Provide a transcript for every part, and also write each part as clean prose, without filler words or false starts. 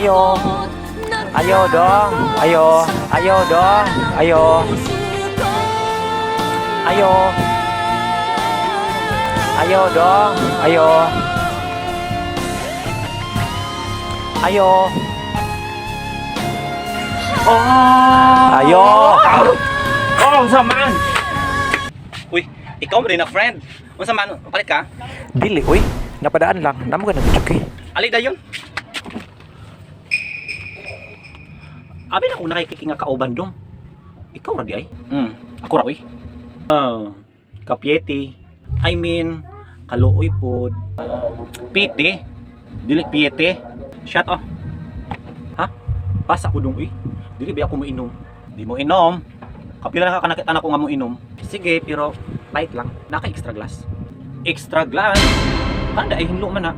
Ayo. Ayo dong. Ayo. Ayo dong. Ayo. Ayo. Ayo dong. Ayo. Ayo. Oh! Ayo. Oh, saman! Uy, ikaw mo rin na friend. Ano saman? Palit ka? Dili, uy. Napadaan lang. Namo ka nag-joke. Ali dayon. Abi na kung nakikikinga kauban dong. Ikaw ra di ay? Ako ra uy. Kapieti. I mean, kaluoy pod. Piti. Dili piete. Shut up. Ha? Pasa ko dong uy. Dili ba ako mo inom? Di mo inom. Kapila na nakakita na ko nga mo inom. Sige, pero light lang. Naka extra glass. Extra glass? Kanda ay hinlo man na.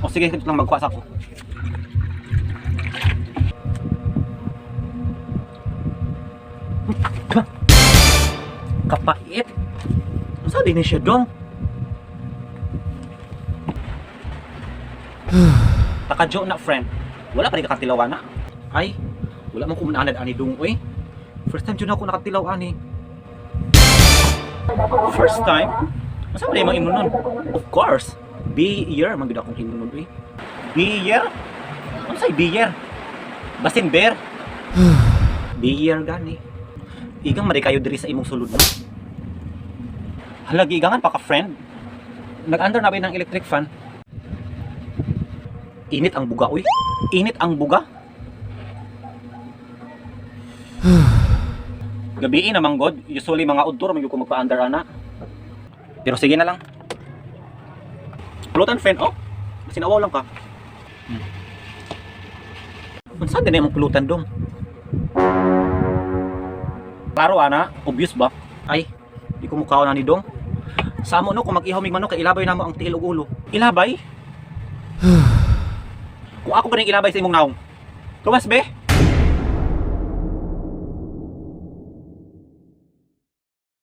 O sige, ito lang magkuha sa ako. Kapait. Ano sabi ni siya dong? Takajo na friend. Wala pa rin kakatilawan na. Ay, wala mong kumunanad ani dong uy. First time dyan ako nakatilaw ani. First time? Masa ba yung mga imunon? Of course. Beer, maganda akong imunon uy. Beer? Ano sa'y beer? Basin beer? Beer gani. Igang mari kayo diri sa imong sulod mo. Halagi igangan pa ka friend. Nag-under na ba ng electric fan? Init ang buga uy. Init ang buga. Gabi naman god, usually mga udtor man ko magpa-under ana. Pero sige na lang. Pulutan friend, oh. Sinawaw lang ka. Unsa din imong pulutan dong? Klaro ana, obvious ba? Ay, di ko mukaw na ni dong. Samo no kung mag-ihaw mig manok kay ilabay namo ang tiil ug ulo. Ilabay? Kung ako ba ning ilabay sa imong naong? Kawas be?